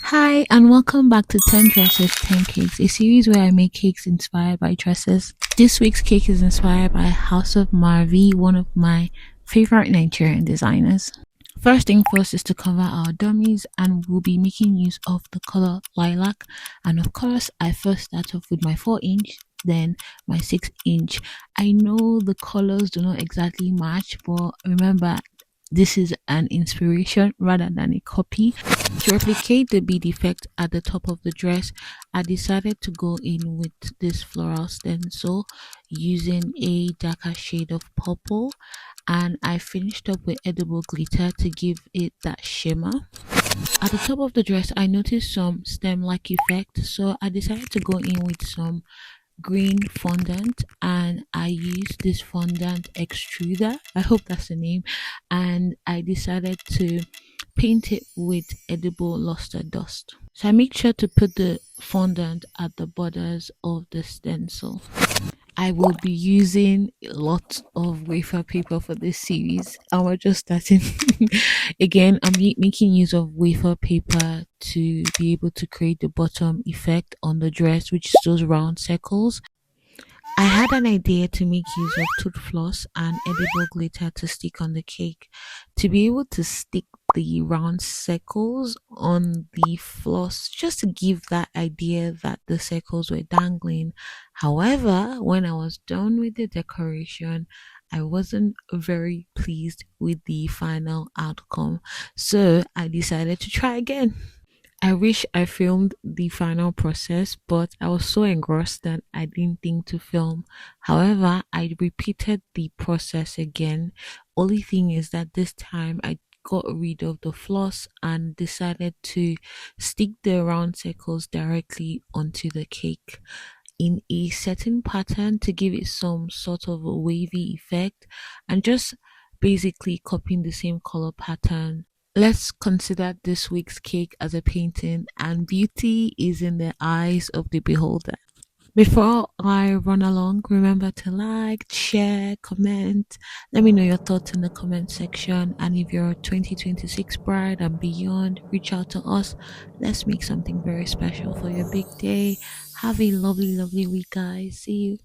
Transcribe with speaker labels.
Speaker 1: Hi, and welcome back to 10 Dresses, 10 Cakes, a series where I make cakes inspired by dresses. This week's cake is inspired by House of Marvi, one of my favorite Nigerian designers. First thing first is to cover our dummies, and we'll be making use of the color lilac. And of course, I first start off with my 4 inch, then my 6 inch. I know the colors do not exactly match, but remember, this is an inspiration rather than a copy. To replicate the bead effect at the top of the dress, I decided to go in with this floral stencil using a darker shade of purple, and I finished up with edible glitter to give it that shimmer. At the top of the dress, I noticed some stem-like effect, so I decided to go in with some green fondant, and I used this fondant extruder. I hope that's the name. And I decided to paint it with edible luster dust. So I make sure to put the fondant at the borders of the stencil. I will be using lots of wafer paper for this series, and we're just starting. Again, making use of wafer paper to be able to create the bottom effect on the dress, which is those round circles. I had an idea to make use of tooth floss and edible glitter to stick on the cake. To be able to stick the round circles on the floss, just to give that idea that the circles were dangling. However, when I was done with the decoration, I wasn't very pleased with the final outcome. So I decided to try again. I wish I filmed the final process, but I was so engrossed that I didn't think to film. However, I repeated the process again. Only thing is that this time I got rid of the floss and decided to stick the round circles directly onto the cake in a certain pattern to give it some sort of a wavy effect, and just basically copying the same color pattern. Let's consider this week's cake as a painting, and beauty is in the eyes of the beholder. Before I run along, remember to like, share, comment. Let me know your thoughts in the comment section. And if you're a 2026 bride and beyond, reach out to us. Let's make something very special for your big day. Have a lovely, lovely week, guys. See you.